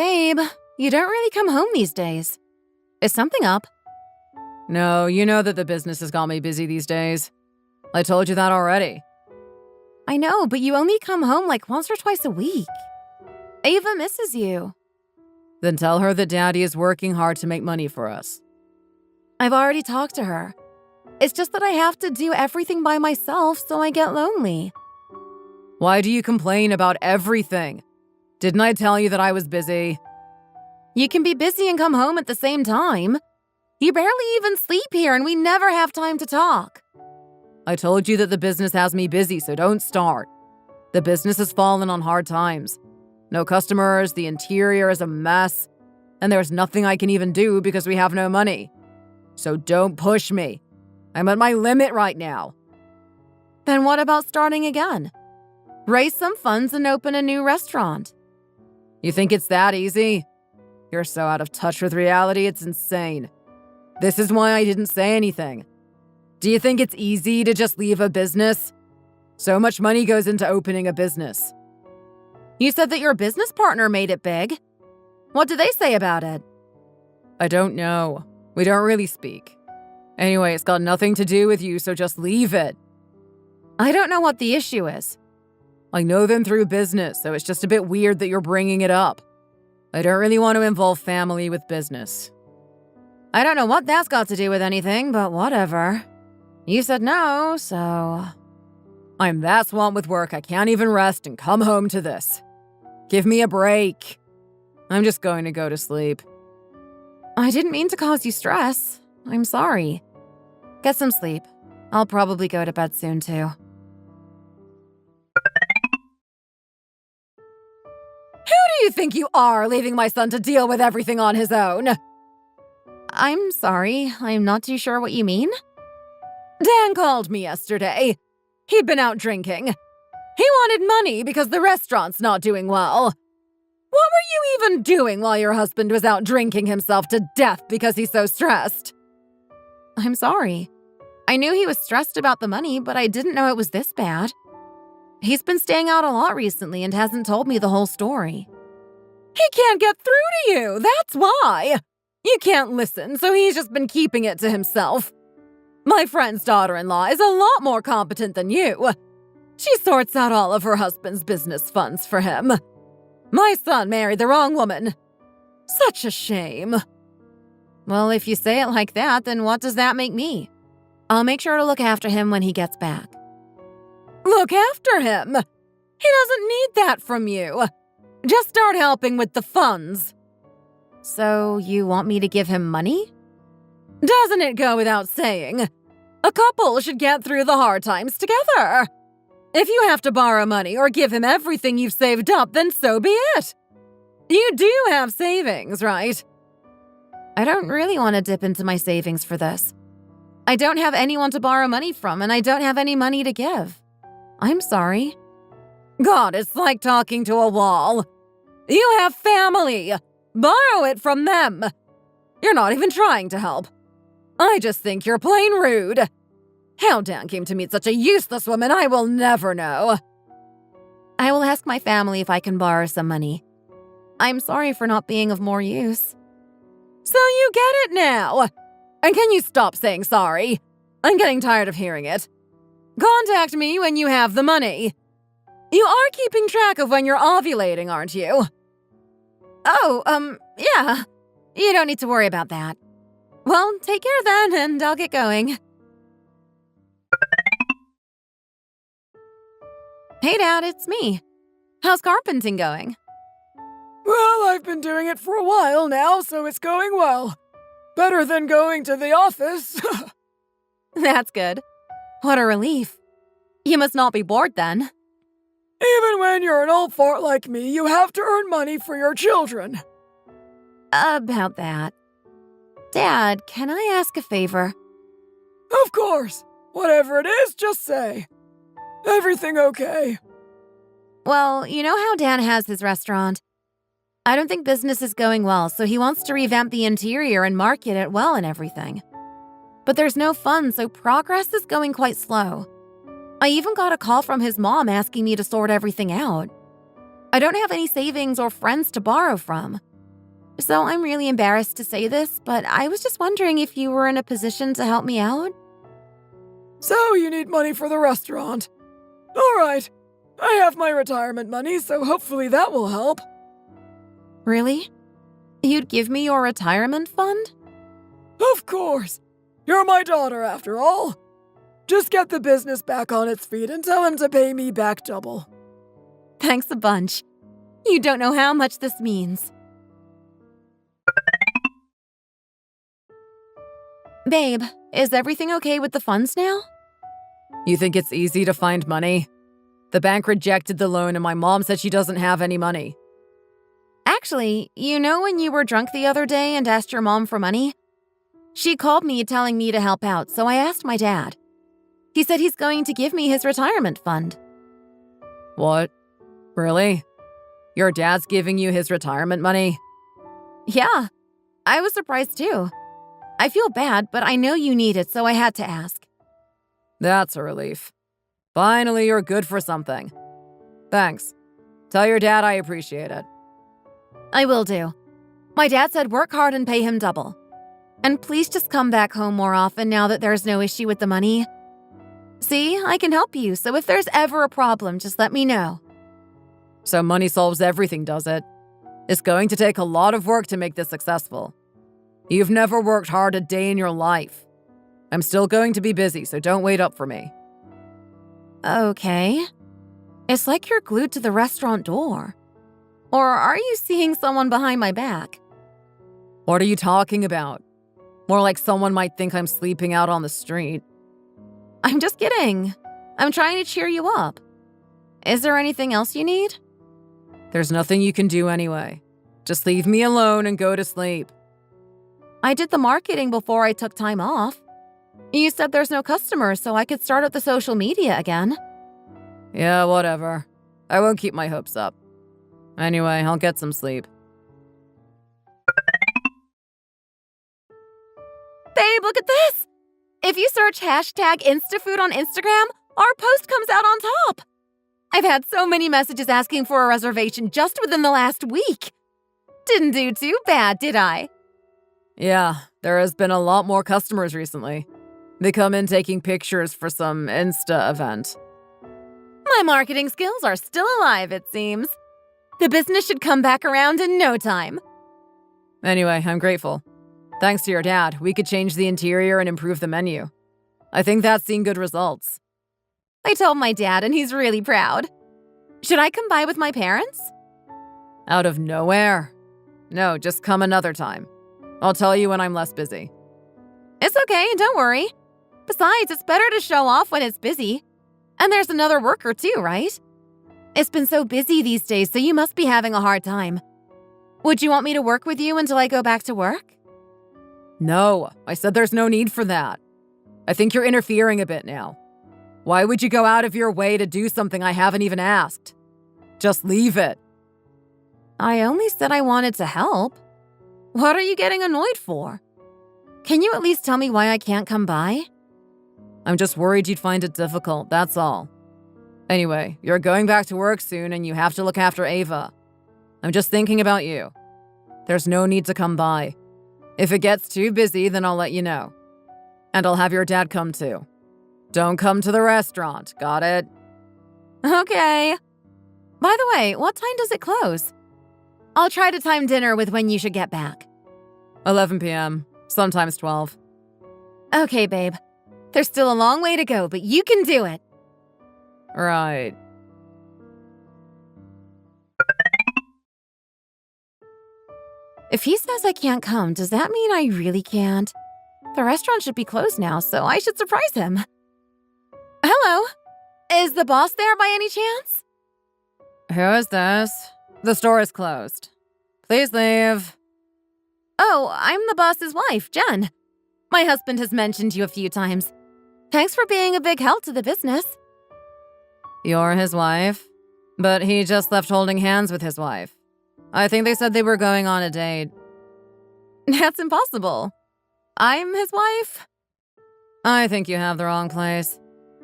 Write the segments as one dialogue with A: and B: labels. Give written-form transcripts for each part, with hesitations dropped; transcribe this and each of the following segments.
A: Babe, you don't really come home these days. Is something up?
B: No, you know that the business has got me busy these days. I told you that already.
A: I know, but you only come home like once or twice a week. Ava misses you.
B: Then tell her that Daddy is working hard to make money for us.
A: I've already talked to her. It's just that I have to do everything by myself, so I get lonely.
B: Why do you complain about everything? Didn't I tell you that I was busy?
A: You can be busy and come home at the same time. You barely even sleep here and we never have time to talk.
B: I told you that the business has me busy, so don't start. The business has fallen on hard times. No customers, the interior is a mess, and there's nothing I can even do because we have no money. So don't push me. I'm at my limit right now.
A: Then what about starting again? Raise some funds and open a new restaurant.
B: You think it's that easy? You're so out of touch with reality, it's insane. This is why I didn't say anything. Do you think it's easy to just leave a business? So much money goes into opening a business.
A: You said that your business partner made it big. What did they say about it?
B: I don't know. We don't really speak. Anyway, it's got nothing to do with you, so just leave it.
A: I don't know what the issue is.
B: I know them through business, so it's just a bit weird that you're bringing it up. I don't really want to involve family with business.
A: I don't know what that's got to do with anything, but whatever. You said no, so...
B: I'm that swamped with work I can't even rest and come home to this. Give me a break. I'm just going to go to sleep.
A: I didn't mean to cause you stress. I'm sorry. Get some sleep. I'll probably go to bed soon, too.
B: Who do you think you are, leaving my son to deal with everything on his own?
A: I'm sorry. I'm not too sure what you mean.
B: Dan called me yesterday. He'd been out drinking. He wanted money because the restaurant's not doing well. What were you even doing while your husband was out drinking himself to death because he's so stressed?
A: I'm sorry. I knew he was stressed about the money, but I didn't know it was this bad. He's been staying out a lot recently and hasn't told me the whole story.
B: He can't get through to you, that's why. You can't listen, so he's just been keeping it to himself. My friend's daughter-in-law is a lot more competent than you. She sorts out all of her husband's business funds for him. My son married the wrong woman. Such a shame.
A: Well, if you say it like that, then what does that make me? I'll make sure to look after him when he gets back.
B: Look after him? He doesn't need that from you. Just start helping with the funds.
A: So you want me to give him money?
B: Doesn't it go without saying? A couple should get through the hard times together. If you have to borrow money or give him everything you've saved up, then so be it. You do have savings, right?
A: I don't really want to dip into my savings for this. I don't have anyone to borrow money from, and I don't have any money to give. I'm sorry.
B: God, it's like talking to a wall. You have family. Borrow it from them. You're not even trying to help. I just think you're plain rude. How Dan came to meet such a useless woman, I will never know.
A: I will ask my family if I can borrow some money. I'm sorry for not being of more use.
B: So you get it now. And can you stop saying sorry? I'm getting tired of hearing it. Contact me when you have the money. You are keeping track of when you're ovulating, aren't you?
A: Oh, yeah. You don't need to worry about that. Well, take care then, and I'll get going. Hey, Dad, it's me. How's carpenting going?
C: Well, I've been doing it for a while now, so it's going well. Better than going to the office.
A: That's good. What a relief. You must not be bored then.
C: Even when you're an old fart like me, you have to earn money for your children.
A: About that. Dad, can I ask a favor?
C: Of course. Whatever it is, just say. Everything okay?
A: Well, you know how Dan has his restaurant? I don't think business is going well, so he wants to revamp the interior and market it well and everything. But there's no funds, so progress is going quite slow. I even got a call from his mom asking me to sort everything out. I don't have any savings or friends to borrow from. So I'm really embarrassed to say this, but I was just wondering if you were in a position to help me out?
C: So you need money for the restaurant. All right. I have my retirement money, so hopefully that will help.
A: Really? You'd give me your retirement fund?
C: Of course. You're my daughter, after all. Just get the business back on its feet and tell him to pay me back double.
A: Thanks a bunch. You don't know how much this means. Babe, is everything okay with the funds now?
B: You think it's easy to find money? The bank rejected the loan and my mom said she doesn't have any money.
A: Actually, you know when you were drunk the other day and asked your mom for money? She called me telling me to help out, so I asked my dad. He said he's going to give me his retirement fund.
B: What? Really? Your dad's giving you his retirement money?
A: Yeah, I was surprised too. I feel bad, but I know you need it, so I had to ask.
B: That's a relief. Finally, you're good for something. Thanks. Tell your dad I appreciate it.
A: I will do. My dad said work hard and pay him double. And please just come back home more often now that there's no issue with the money. See, I can help you, so if there's ever a problem, just let me know.
B: So money solves everything, does it? It's going to take a lot of work to make this successful. You've never worked hard a day in your life. I'm still going to be busy, so don't wait up for me.
A: Okay. It's like you're glued to the restaurant door. Or are you seeing someone behind my back?
B: What are you talking about? More like someone might think I'm sleeping out on the street.
A: I'm just kidding. I'm trying to cheer you up. Is there anything else you need?
B: There's nothing you can do anyway. Just leave me alone and go to sleep.
A: I did the marketing before I took time off. You said there's no customers, so I could start up the social media again.
B: Yeah, whatever. I won't keep my hopes up. Anyway, I'll get some sleep.
A: Babe, look at this! If you search hashtag InstaFood on Instagram, our post comes out on top. I've had so many messages asking for a reservation just within the last week. Didn't do too bad, did I?
B: Yeah, there has been a lot more customers recently. They come in taking pictures for some Insta event.
A: My marketing skills are still alive, it seems. The business should come back around in no time.
B: Anyway, I'm grateful. Thanks to your dad, we could change the interior and improve the menu. I think that's seen good results.
A: I told my dad and he's really proud. Should I come by with my parents?
B: Out of nowhere? No, just come another time. I'll tell you when I'm less busy.
A: It's okay, don't worry. Besides, it's better to show off when it's busy. And there's another worker too, right? It's been so busy these days, so you must be having a hard time. Would you want me to work with you until I go back to work?
B: No, I said there's no need for that. I think you're interfering a bit now. Why would you go out of your way to do something I haven't even asked? Just leave it.
A: I only said I wanted to help. What are you getting annoyed for? Can you at least tell me why I can't come by?
B: I'm just worried you'd find it difficult, that's all. Anyway, you're going back to work soon and you have to look after Ava. I'm just thinking about you. There's no need to come by. If it gets too busy, then I'll let you know. And I'll have your dad come too. Don't come to the restaurant, got it?
A: Okay. By the way, what time does it close? I'll try to time dinner with when you should get back.
B: 11 p.m., sometimes 12.
A: Okay, babe. There's still a long way to go, but you can do it.
B: Right.
A: If he says I can't come, does that mean I really can't? The restaurant should be closed now, so I should surprise him. Hello? Is the boss there by any chance?
B: Who is this? The store is closed. Please leave.
A: Oh, I'm the boss's wife, Jen. My husband has mentioned you a few times. Thanks for being a big help to the business.
B: You're his wife? But he just left holding hands with his wife. I think they said they were going on a date.
A: That's impossible. I'm his wife?
B: I think you have the wrong place.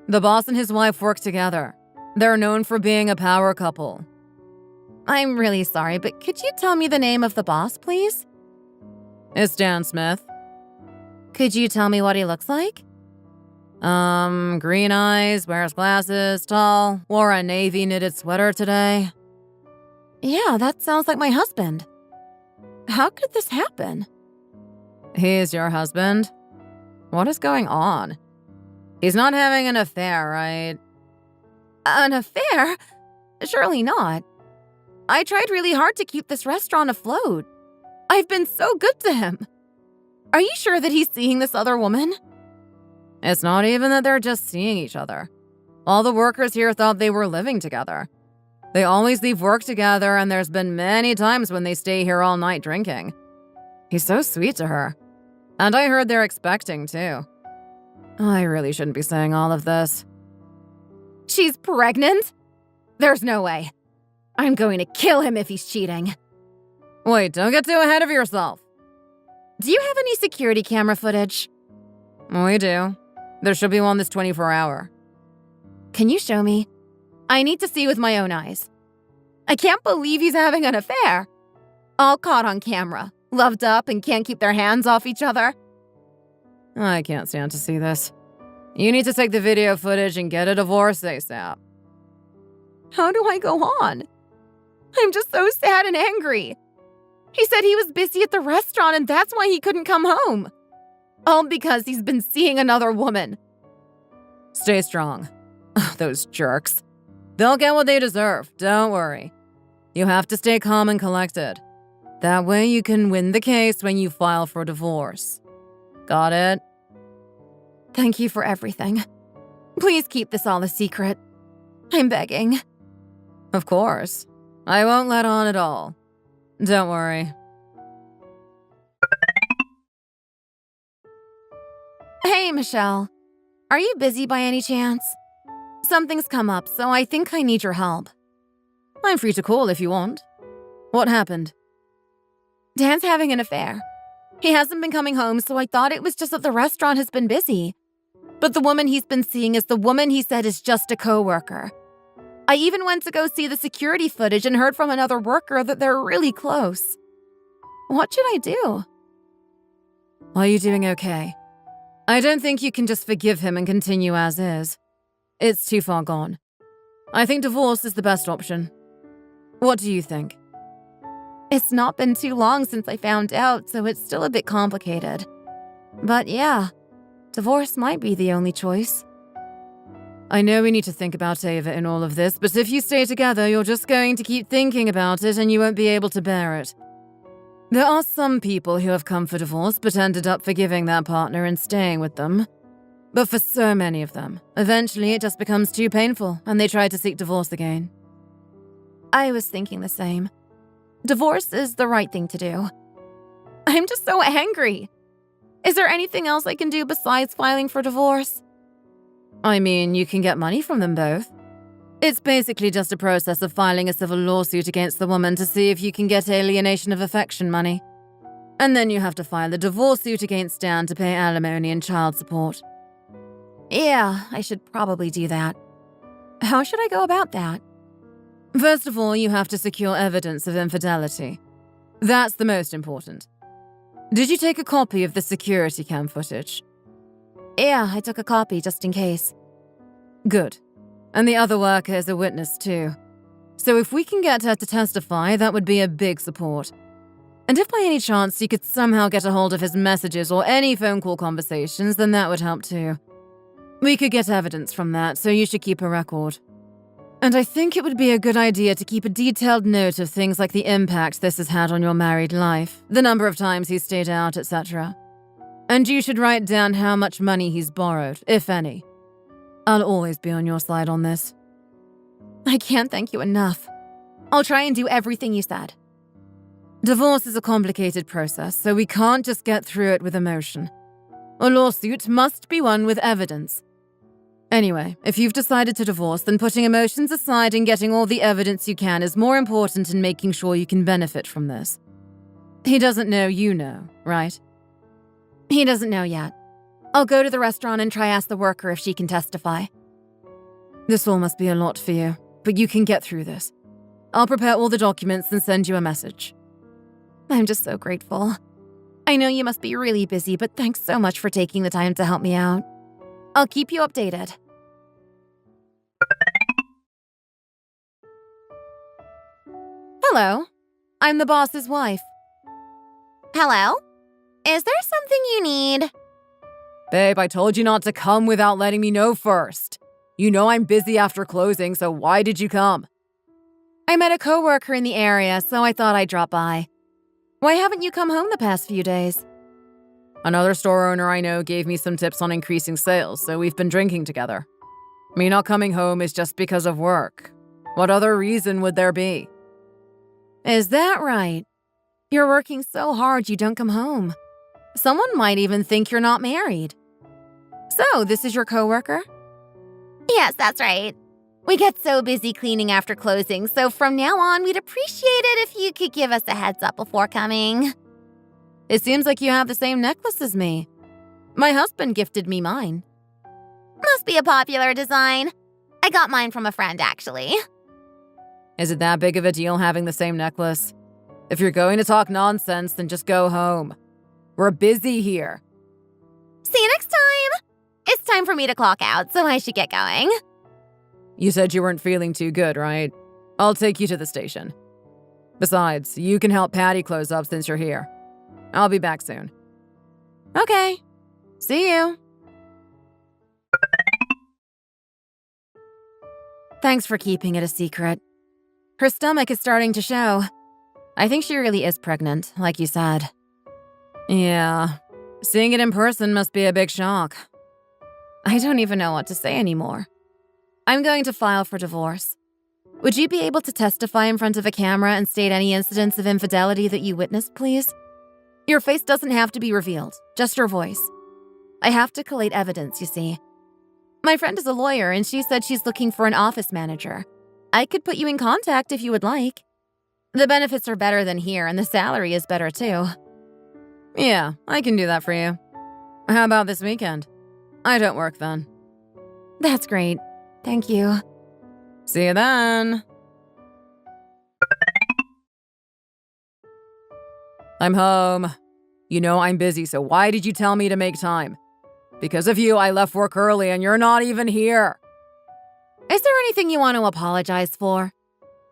B: The boss and his wife work together. They're known for being a power couple.
A: I'm really sorry, but could you tell me the name of the boss, please?
B: It's Dan Smith.
A: Could you tell me what he looks like?
B: Green eyes, wears glasses, tall, wore a navy knitted sweater today.
A: Yeah, that sounds like my husband. How could this happen?
B: He's your husband? What is going on? He's not having an affair, right?
A: An affair? Surely not. I tried really hard to keep this restaurant afloat. I've been so good to him. Are you sure that he's seeing this other woman?
B: It's not even that they're just seeing each other. All the workers here thought they were living together. They always leave work together, and there's been many times when they stay here all night drinking. He's so sweet to her. And I heard they're expecting, too. I really shouldn't be saying all of this.
A: She's pregnant? There's no way. I'm going to kill him if he's cheating.
B: Wait, don't get too ahead of yourself.
A: Do you have any security camera footage?
B: We do. There should be one this 24-hour.
A: Can you show me? I need to see with my own eyes. I can't believe he's having an affair. All caught on camera, loved up and can't keep their hands off each other.
B: I can't stand to see this. You need to take the video footage and get a divorce ASAP.
A: How do I go on? I'm just so sad and angry. He said he was busy at the restaurant and that's why he couldn't come home. All because he's been seeing another woman.
B: Stay strong. Those jerks. They'll get what they deserve, don't worry. You have to stay calm and collected. That way you can win the case when you file for divorce. Got it?
A: Thank you for everything. Please keep this all a secret. I'm begging.
B: Of course. I won't let on at all. Don't worry.
A: Hey, Michelle. Are you busy by any chance? Something's come up, so I think I need your help.
B: I'm free to call if you want. What happened?
A: Dan's having an affair. He hasn't been coming home, so I thought it was just that the restaurant has been busy. But the woman he's been seeing is the woman he said is just a coworker. I even went to go see the security footage and heard from another worker that they're really close. What should I do?
B: Are you doing okay? I don't think you can just forgive him and continue as is. It's too far gone. I think divorce is the best option. What do you think?
A: It's not been too long since I found out, so it's still a bit complicated. But yeah, divorce might be the only choice.
B: I know we need to think about Ava in all of this, but if you stay together, you're just going to keep thinking about it and you won't be able to bear it. There are some people who have come for divorce but ended up forgiving their partner and staying with them. But for so many of them, eventually it just becomes too painful and they try to seek divorce again.
A: I was thinking the same. Divorce is the right thing to do. I'm just so angry. Is there anything else I can do besides filing for divorce?
B: I mean, you can get money from them both. It's basically just a process of filing a civil lawsuit against the woman to see if you can get alienation of affection money. And then you have to file a divorce suit against Dan to pay alimony and child support.
A: Yeah, I should probably do that. How should I go about that?
B: First of all, you have to secure evidence of infidelity. That's the most important. Did you take a copy of the security cam footage?
A: Yeah, I took a copy just in case.
B: Good. And the other worker is a witness too. So if we can get her to testify, that would be a big support. And if by any chance you could somehow get a hold of his messages or any phone call conversations, then that would help too. We could get evidence from that, so you should keep a record. And I think it would be a good idea to keep a detailed note of things like the impact this has had on your married life, the number of times he's stayed out, etc. And you should write down how much money he's borrowed, if any. I'll always be on your side on this.
A: I can't thank you enough. I'll try and do everything you said.
B: Divorce is a complicated process, so we can't just get through it with emotion. A lawsuit must be won with evidence. Anyway, if you've decided to divorce, then putting emotions aside and getting all the evidence you can is more important in making sure you can benefit from this. He doesn't know you know, right?
A: He doesn't know yet. I'll go to the restaurant and try ask the worker if she can testify.
B: This all must be a lot for you, but you can get through this. I'll prepare all the documents and send you a message.
A: I'm just so grateful. I know you must be really busy, but thanks so much for taking the time to help me out. I'll keep you updated. Hello. I'm the boss's wife.
D: Hello? Is there something you need?
B: Babe, I told you not to come without letting me know first. You know I'm busy after closing, so why did you come?
A: I met a coworker in the area, so I thought I'd drop by. Why haven't you come home the past few days?
B: Another store owner I know gave me some tips on increasing sales, so we've been drinking together. Me not coming home is just because of work. What other reason would there be?
A: Is that right? You're working so hard you don't come home. Someone might even think you're not married. So, this is your coworker?
D: Yes, that's right. We get so busy cleaning after closing, so from now on, we'd appreciate it if you could give us a heads up before coming.
A: It seems like you have the same necklace as me. My husband gifted me mine.
D: Must be a popular design. I got mine from a friend, actually.
B: Is it that big of a deal having the same necklace? If you're going to talk nonsense, then just go home. We're busy here.
D: See you next time! It's time for me to clock out, so I should get going.
B: You said you weren't feeling too good, right? I'll take you to the station. Besides, you can help Patty close up since you're here. I'll be back soon.
A: Okay. See you. Thanks for keeping it a secret. Her stomach is starting to show. I think she really is pregnant, like you said.
B: Yeah. Seeing it in person must be a big shock.
A: I don't even know what to say anymore. I'm going to file for divorce. Would you be able to testify in front of a camera and state any incidents of infidelity that you witnessed, please? Your face doesn't have to be revealed, just your voice. I have to collate evidence, you see. My friend is a lawyer, and she said she's looking for an office manager. I could put you in contact if you would like. The benefits are better than here, and the salary is better too.
B: Yeah, I can do that for you. How about this weekend? I don't work then.
A: That's great. Thank you.
B: See you then. I'm home. You know I'm busy, so why did you tell me to make time? Because of you, I left work early and you're not even here.
A: Is there anything you want to apologize for?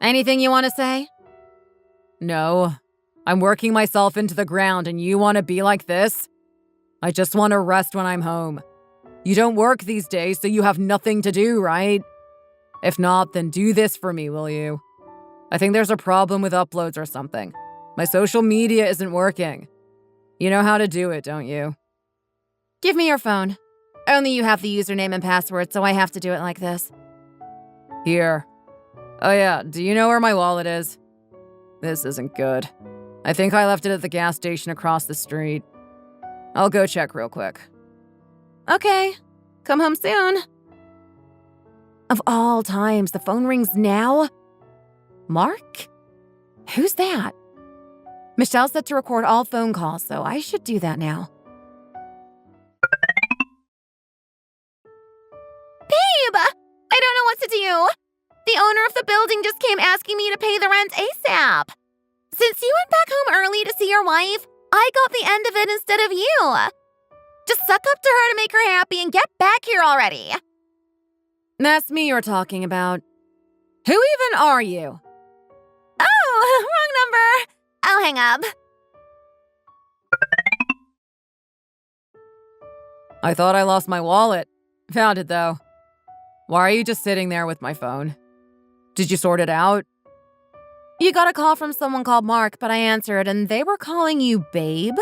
A: Anything you want to say?
B: No. I'm working myself into the ground and you want to be like this? I just want to rest when I'm home. You don't work these days, so you have nothing to do, right? If not, then do this for me, will you? I think there's a problem with uploads or something. My social media isn't working. You know how to do it, don't you?
A: Give me your phone. Only you have the username and password, so I have to do it like this.
B: Here. Oh yeah, do you know where my wallet is? This isn't good. I think I left it at the gas station across the street. I'll go check real quick.
A: Okay. Come home soon. Of all times, the phone rings now. Mark? Who's that? Michelle said to record all phone calls, so I should do that now.
D: Babe! I don't know what to do. The owner of the building just came asking me to pay the rent ASAP. Since you went back home early to see your wife, I got the end of it instead of you. Just suck up to her to make her happy and get back here already.
A: That's me you're talking about. Who even are you?
D: Oh, wrong number. I'll hang up.
B: I thought I lost my wallet. Found it, though. Why are you just sitting there with my phone? Did you sort it out?
A: You got a call from someone called Mark, but I answered, and they were calling you Babe?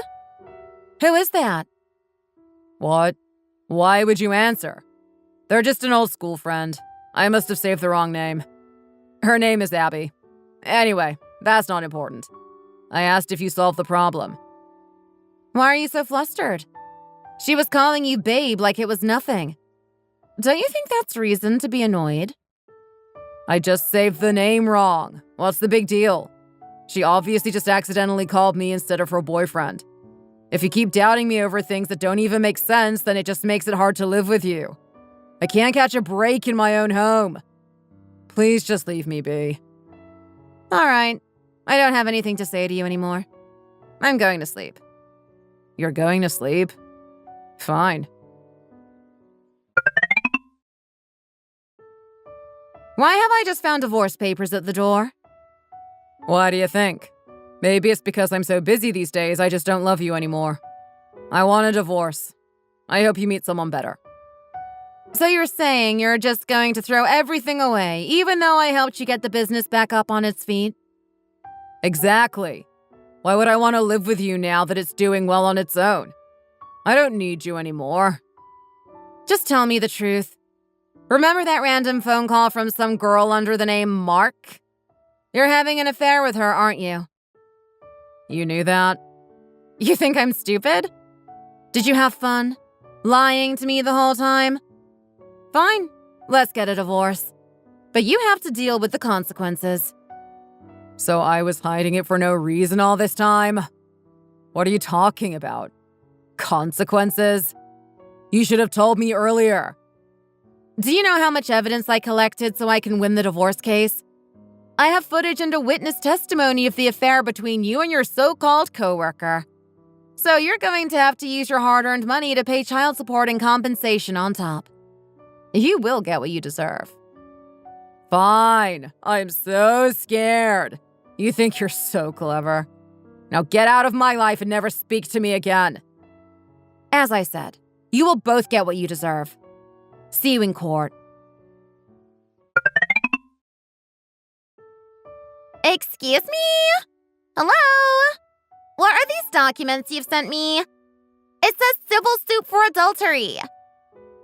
A: Who is that?
B: What? Why would you answer? They're just an old school friend. I must have saved the wrong name. Her name is Abby. Anyway, that's not important. I asked if you solved the problem.
A: Why are you so flustered? She was calling you Babe like it was nothing. Don't you think that's reason to be annoyed?
B: I just saved the name wrong. What's the big deal? She obviously just accidentally called me instead of her boyfriend. If you keep doubting me over things that don't even make sense, then it just makes it hard to live with you. I can't catch a break in my own home. Please just leave me be.
A: All right. I don't have anything to say to you anymore. I'm going to sleep.
B: You're going to sleep? Fine.
A: Why have I just found divorce papers at the door?
B: Why do you think? Maybe it's because I'm so busy these days I just don't love you anymore. I want a divorce. I hope you meet someone better.
A: So you're saying you're just going to throw everything away, even though I helped you get the business back up on its feet?
B: Exactly. Why would I want to live with you now that it's doing well on its own? I don't need you anymore.
A: Just tell me the truth. Remember that random phone call from some girl under the name Mark? You're having an affair with her, aren't you?
B: You knew that?
A: You think I'm stupid? Did you have fun? Lying to me the whole time? Fine, let's get a divorce. But you have to deal with the consequences.
B: So I was hiding it for no reason all this time? What are you talking about? Consequences? You should have told me earlier.
A: Do you know how much evidence I collected so I can win the divorce case? I have footage and a witness testimony of the affair between you and your so-called coworker. So you're going to have to use your hard-earned money to pay child support and compensation on top. You will get what you deserve.
B: Fine. I'm so scared. You think you're so clever. Now get out of my life and never speak to me again.
A: As I said, you will both get what you deserve. See you in court.
D: Excuse me? Hello? What are these documents you've sent me? It says civil suit for adultery.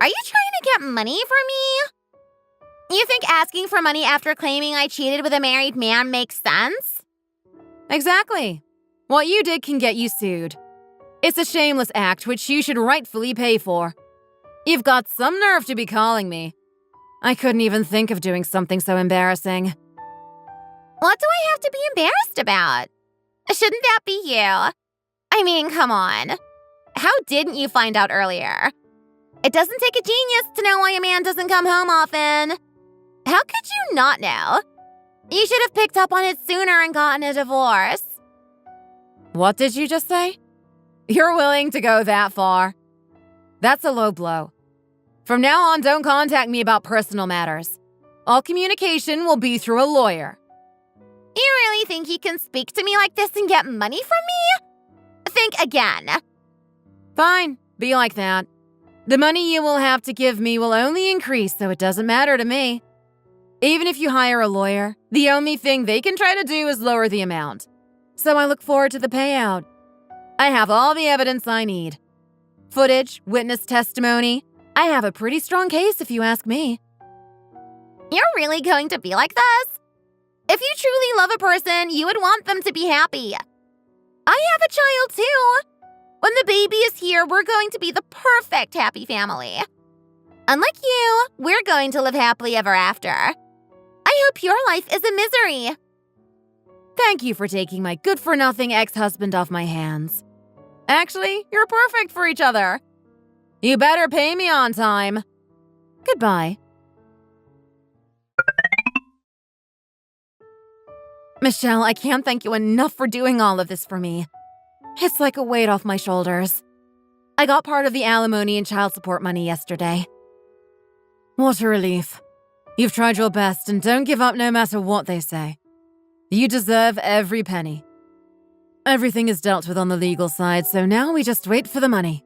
D: Are you trying to get money from me? You think asking for money after claiming I cheated with a married man makes sense?
A: Exactly. What you did can get you sued. It's a shameless act which you should rightfully pay for. You've got some nerve to be calling me. I couldn't even think of doing something so embarrassing.
D: What do I have to be embarrassed about? Shouldn't that be you? I mean, come on. How didn't you find out earlier? It doesn't take a genius to know why a man doesn't come home often. How could you not know? You should have picked up on it sooner and gotten a divorce.
A: What did you just say? You're willing to go that far? That's a low blow. From now on, don't contact me about personal matters. All communication will be through a lawyer.
D: You really think you can speak to me like this and get money from me? Think again.
A: Fine, be like that. The money you will have to give me will only increase, so it doesn't matter to me. Even if you hire a lawyer, the only thing they can try to do is lower the amount. So I look forward to the payout. I have all the evidence I need. Footage, witness testimony. I have a pretty strong case if you ask me.
D: You're really going to be like this? If you truly love a person, you would want them to be happy. I have a child too. When the baby is here, we're going to be the perfect happy family. Unlike you, we're going to live happily ever after. I hope your life is a misery.
A: Thank you for taking my good-for-nothing ex-husband off my hands. Actually, you're perfect for each other. You better pay me on time. Goodbye. Michelle, I can't thank you enough for doing all of this for me. It's like a weight off my shoulders. I got part of the alimony and child support money yesterday. What a relief. You've tried your best and don't give up no matter what they say. You deserve every penny. Everything is dealt with on the legal side, so now we just wait for the money.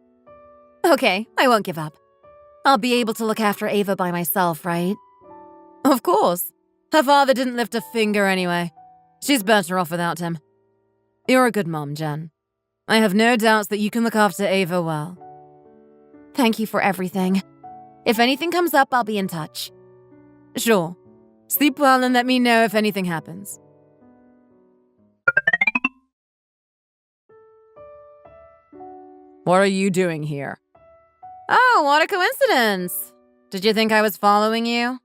A: Okay, I won't give up. I'll be able to look after Ava by myself, right? Of course. Her father didn't lift a finger anyway. She's better off without him. You're a good mom, Jen. I have no doubts that you can look after Ava well. Thank you for everything. If anything comes up, I'll be in touch. Sure. Sleep well and let me know if anything happens.
B: What are you doing here?
A: Oh, what a coincidence. Did you think I was following you?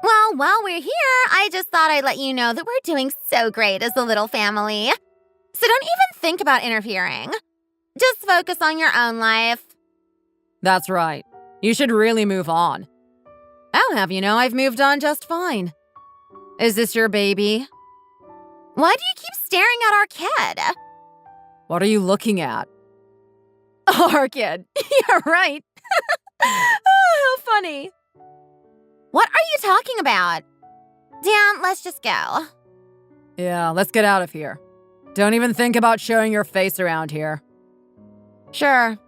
D: Well, while we're here, I just thought I'd let you know that we're doing so great as a little family. So don't even think about interfering. Just focus on your own life.
B: That's right. You should really move on.
A: I'll have you know I've moved on just fine. Is this your baby?
D: Why do you keep staring at our kid?
B: What are you looking at?
A: Our kid. You're right. Oh, how funny.
D: What are you talking about? Dan, let's just go.
B: Yeah, let's get out of here. Don't even think about showing your face around here.
A: Sure.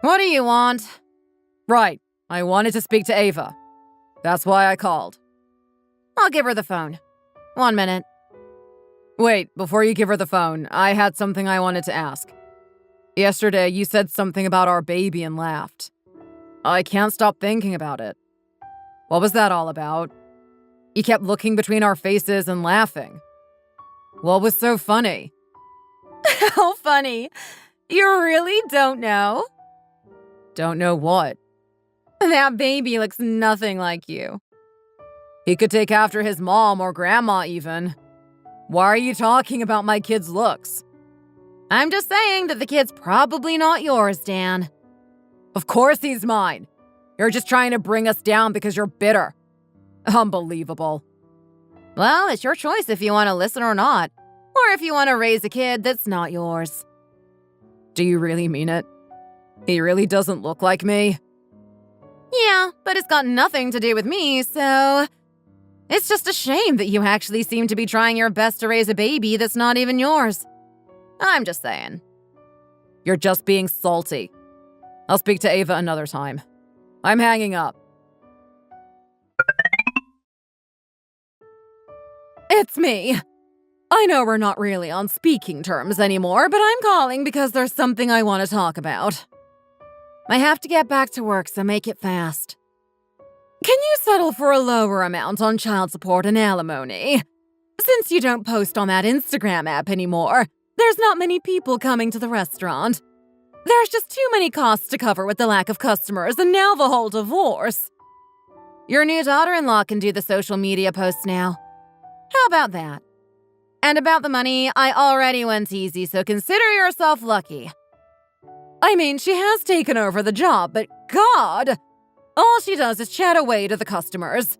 B: What do you want? Right, I wanted to speak to Ava. That's why I called.
A: I'll give her the phone. 1 minute.
B: Wait, before you give her the phone, I had something I wanted to ask. Yesterday, you said something about our baby and laughed. I can't stop thinking about it. What was that all about? You kept looking between our faces and laughing. What was so funny?
A: How funny. You really don't know?
B: Don't know what.
A: That baby looks nothing like you.
B: He could take after his mom or grandma even. Why are you talking about my kid's looks?
A: I'm just saying that the kid's probably not yours, Dan.
B: Of course he's mine. You're just trying to bring us down because you're bitter. Unbelievable.
A: Well, it's your choice if you want to listen or not, or if you want to raise a kid that's not yours.
B: Do you really mean it? He really doesn't look like me?
A: Yeah, but it's got nothing to do with me, so it's just a shame that you actually seem to be trying your best to raise a baby that's not even yours. I'm just saying.
B: You're just being salty. I'll speak to Ava another time. I'm hanging up.
A: It's me. I know we're not really on speaking terms anymore, but I'm calling because there's something I want to talk about. I have to get back to work, so make it fast. Can you settle for a lower amount on child support and alimony? Since you don't post on that Instagram app anymore, there's not many people coming to the restaurant. There's just too many costs to cover with the lack of customers and now the whole divorce. Your new daughter-in-law can do the social media posts now. How about that? And about the money, I already went easy, so consider yourself lucky. I mean, she has taken over the job, but God, all she does is chat away to the customers.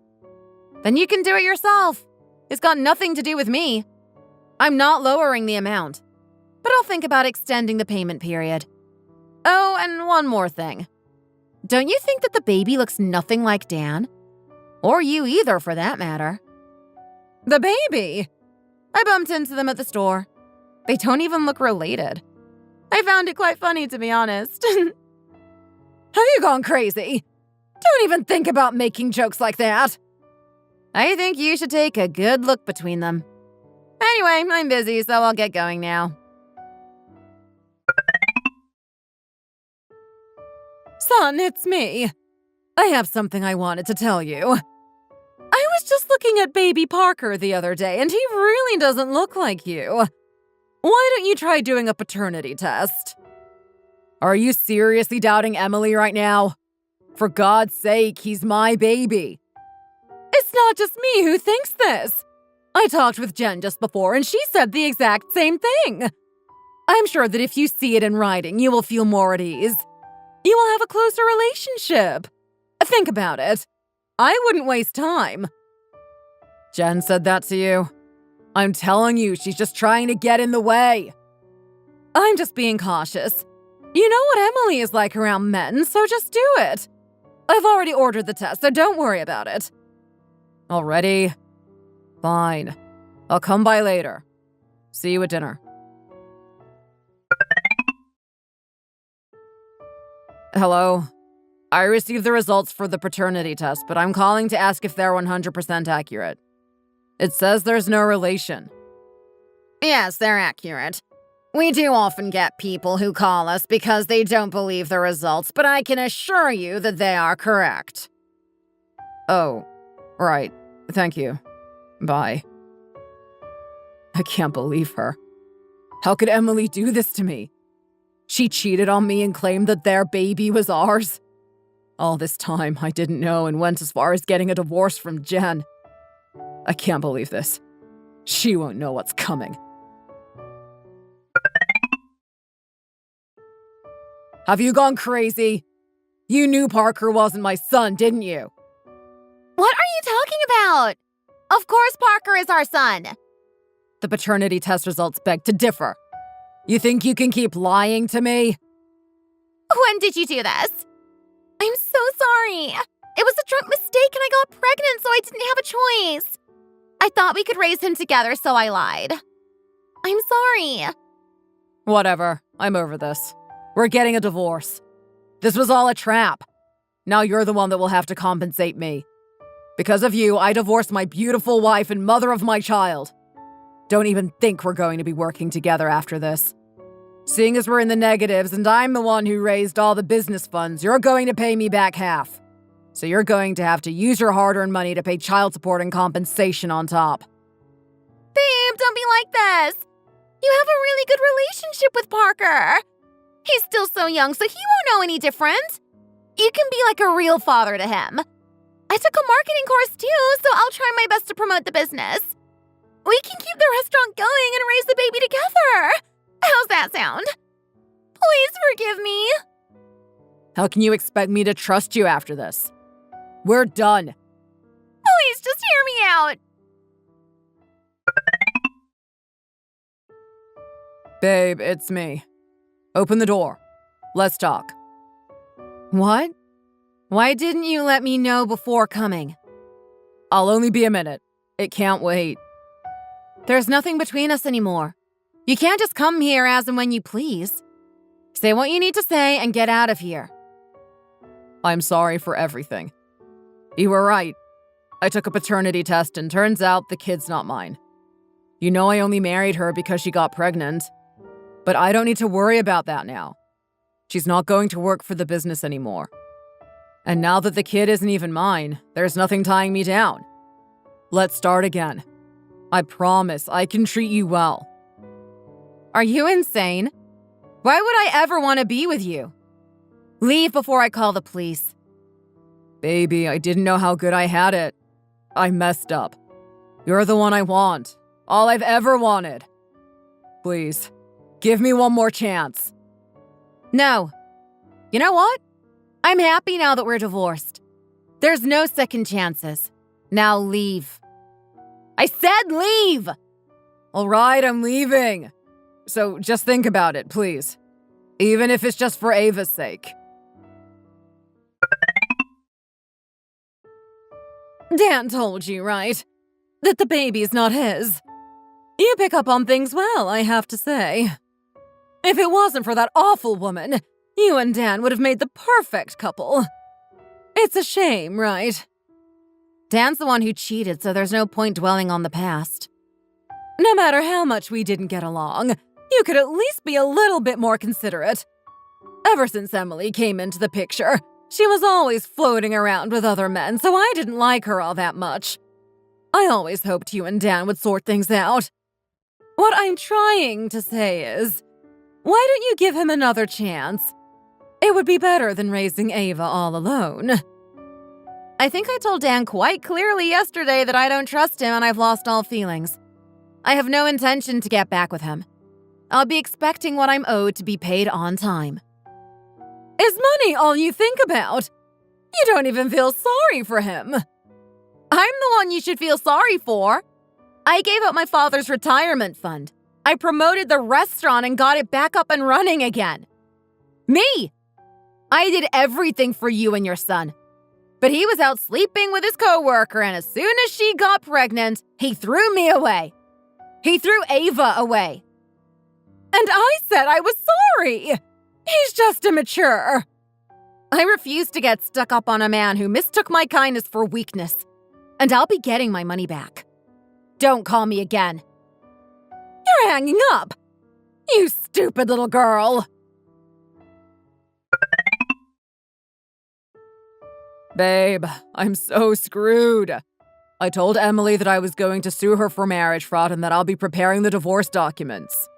A: Then you can do it yourself. It's got nothing to do with me. I'm not lowering the amount, but I'll think about extending the payment period. Oh, and one more thing. Don't you think that the baby looks nothing like Dan? Or you either, for that matter. The baby? I bumped into them at the store. They don't even look related. I found it quite funny, to be honest.
B: Have you gone crazy? Don't even think about making jokes like that.
A: I think you should take a good look between them. Anyway, I'm busy, so I'll get going now.
B: Son, it's me. I have something I wanted to tell you. I was just looking at baby Parker the other day, and he really doesn't look like you. Why don't you try doing a paternity test? Are you seriously doubting Emily right now? For God's sake, he's my baby. It's not just me who thinks this. I talked with Jen just before, and she said the exact same thing. I'm sure that if you see it in writing, you will feel more at ease. You will have a closer relationship. Think about it. I wouldn't waste time. Jen said that to you? I'm telling you, she's just trying to get in the way. I'm just being cautious. You know what Emily is like around men, so just do it. I've already ordered the test, so don't worry about it. Already? Fine. I'll come by later. See you at dinner. Hello. I received the results for the paternity test, but I'm calling to ask if they're 100% accurate. It says there's no relation.
A: Yes, they're accurate. We do often get people who call us because they don't believe the results, but I can assure you that they are correct.
B: Oh, right. Thank you. Bye. I can't believe her. How could Emily do this to me? She cheated on me and claimed that their baby was ours. All this time, I didn't know and went as far as getting a divorce from Jen. I can't believe this. She won't know what's coming. Have you gone crazy? You knew Parker wasn't my son, didn't you?
D: What are you talking about? Of course Parker is our son.
B: The paternity test results beg to differ. You think you can keep lying to me?
D: When did you do this? I'm so sorry. It was a drunk mistake and I got pregnant, so I didn't have a choice. I thought we could raise him together, so I lied. I'm sorry.
B: Whatever. I'm over this. We're getting a divorce. This was all a trap. Now you're the one that will have to compensate me. Because of you, I divorced my beautiful wife and mother of my child. Don't even think we're going to be working together after this. Seeing as we're in the negatives and I'm the one who raised all the business funds, you're going to pay me back half. So you're going to have to use your hard-earned money to pay child support and compensation on top.
D: Babe, don't be like this. You have a really good relationship with Parker. He's still so young, so he won't know any different. You can be like a real father to him. I took a marketing course too, so I'll try my best to promote the business. We can keep the restaurant going and raise the baby together. How's that sound? Please forgive me.
B: How can you expect me to trust you after this? We're done.
D: Please just hear me out.
B: Babe, it's me. Open the door. Let's talk.
A: What? Why didn't you let me know before coming?
B: I'll only be a minute. It can't wait.
A: There's nothing between us anymore. You can't just come here as and when you please. Say what you need to say and get out of here.
B: I'm sorry for everything. You were right. I took a paternity test and turns out the kid's not mine. You know I only married her because she got pregnant. But I don't need to worry about that now. She's not going to work for the business anymore. And now that the kid isn't even mine, there's nothing tying me down. Let's start again. I promise I can treat you well.
A: Are you insane? Why would I ever want to be with you? Leave before I call the police.
B: Baby, I didn't know how good I had it. I messed up. You're the one I want. All I've ever wanted. Please, give me one more chance.
A: No. You know what? I'm happy now that we're divorced. There's no second chances. Now leave. I said leave!
B: All right, I'm leaving. So just think about it, please. Even if it's just for Ava's sake.
A: Dan told you, right? That the baby's not his. You pick up on things well, I have to say. If it wasn't for that awful woman, you and Dan would have made the perfect couple. It's a shame, right? Dan's the one who cheated, so there's no point dwelling on the past. No matter how much we didn't get along, you could at least be a little bit more considerate. Ever since Emily came into the picture, she was always floating around with other men, so I didn't like her all that much. I always hoped you and Dan would sort things out. What I'm trying to say is, why don't you give him another chance? It would be better than raising Ava all alone. I think I told Dan quite clearly yesterday that I don't trust him and I've lost all feelings. I have no intention to get back with him. I'll be expecting what I'm owed to be paid on time. Is money all you think about? You don't even feel sorry for him. I'm the one you should feel sorry for. I gave up my father's retirement fund. I promoted the restaurant and got it back up and running again. Me! I did everything for you and your son. But he was out sleeping with his coworker, and as soon as she got pregnant, he threw me away. He threw Ava away. And I said I was sorry. He's just immature. I refuse to get stuck up on a man who mistook my kindness for weakness. And I'll be getting my money back. Don't call me again. You're hanging up. You stupid little girl.
B: Babe, I'm so screwed. I told Emily that I was going to sue her for marriage fraud and that I'll be preparing the divorce documents.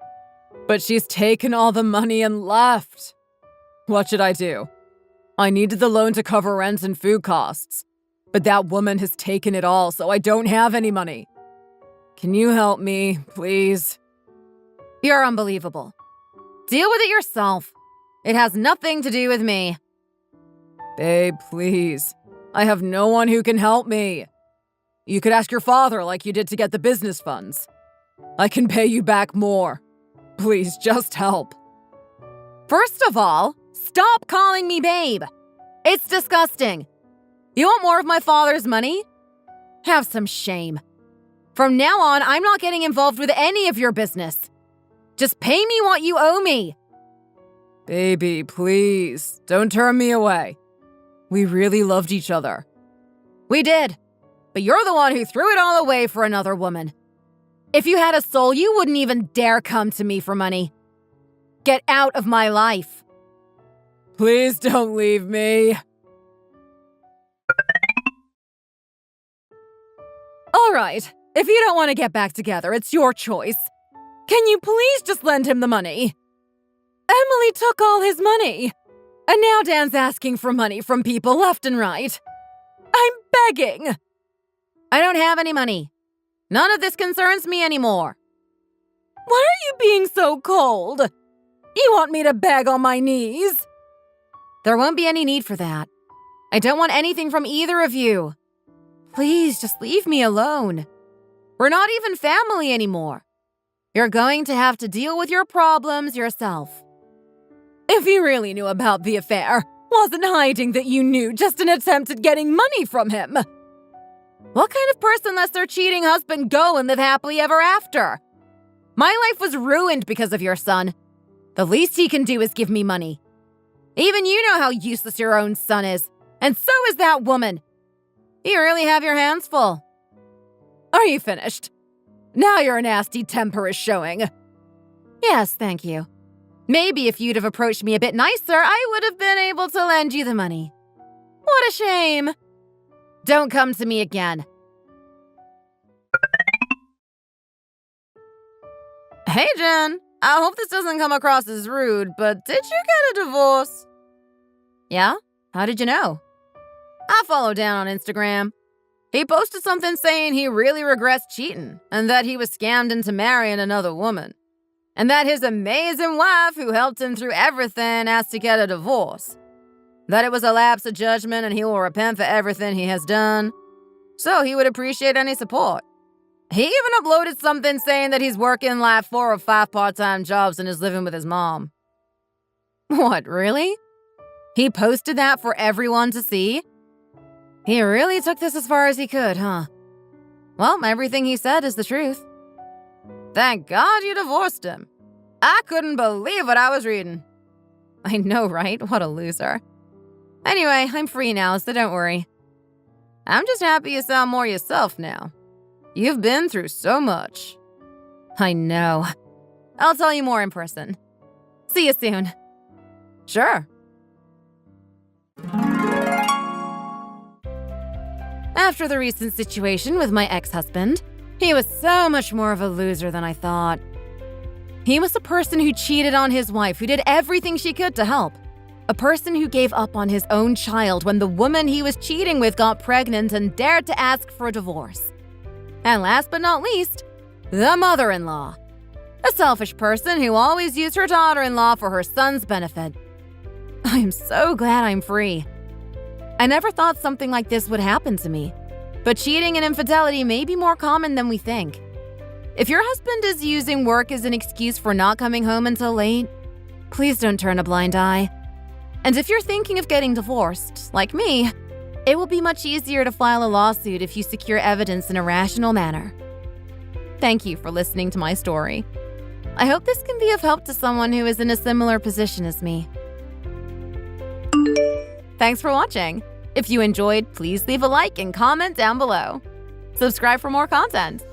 B: But she's taken all the money and left. What should I do? I needed the loan to cover rent and food costs. But that woman has taken it all, so I don't have any money. Can you help me, please?
A: You're unbelievable. Deal with it yourself. It has nothing to do with me.
B: Babe, please. I have no one who can help me. You could ask your father like you did to get the business funds. I can pay you back more. Please, just help.
A: First of all, stop calling me babe. It's disgusting. You want more of my father's money? Have some shame. From now on, I'm not getting involved with any of your business. Just pay me what you owe me.
B: Baby, please, don't turn me away. We really loved each other.
A: We did, but you're the one who threw it all away for another woman. If you had a soul, you wouldn't even dare come to me for money. Get out of my life.
B: Please don't leave me.
A: All right, if you don't want to get back together, it's your choice. Can you please just lend him the money? Emily took all his money, and now Dan's asking for money from people left and right. I'm begging. I don't have any money. None of this concerns me anymore. Why are you being so cold? You want me to beg on my knees? There won't be any need for that. I don't want anything from either of you. Please, just leave me alone. We're not even family anymore. You're going to have to deal with your problems yourself. If you really knew about the affair, wasn't hiding that you knew, just an attempt at getting money from him. What kind of person lets their cheating husband go and live happily ever after? My life was ruined because of your son. The least he can do is give me money. Even you know how useless your own son is, and so is that woman. You really have your hands full. Are you finished? Now your nasty temper is showing. Yes, thank you. Maybe if you'd have approached me a bit nicer, I would have been able to lend you the money. What a shame. Don't come to me again. Hey, Jen. I hope this doesn't come across as rude, but did you get a divorce? Yeah? How did you know? I follow Dan on Instagram. He posted something saying he really regrets cheating and that he was scammed into marrying another woman. And that his amazing wife, who helped him through everything, asked to get a divorce. That it was a lapse of judgment and he will repent for everything he has done. So he would appreciate any support. He even uploaded something saying that he's working like 4 or 5 part-time jobs and is living with his mom. What, really? He posted that for everyone to see? He really took this as far as he could, huh? Well, everything he said is the truth. Thank God you divorced him. I couldn't believe what I was reading. I know, right? What a loser. Anyway, I'm free now, so don't worry. I'm just happy you sound more yourself now. You've been through so much. I know. I'll tell you more in person. See you soon. Sure. After the recent situation with my ex-husband, he was so much more of a loser than I thought. He was a person who cheated on his wife, who did everything she could to help. A person who gave up on his own child when the woman he was cheating with got pregnant and dared to ask for a divorce. And last but not least, the mother-in-law. A selfish person who always used her daughter-in-law for her son's benefit. I am so glad I'm free. I never thought something like this would happen to me, but cheating and infidelity may be more common than we think. If your husband is using work as an excuse for not coming home until late, please don't turn a blind eye. And if you're thinking of getting divorced, like me, it will be much easier to file a lawsuit if you secure evidence in a rational manner. Thank you for listening to my story. I hope this can be of help to someone who is in a similar position as me. Thanks for watching. If you enjoyed, please leave a like and comment down below. Subscribe for more content.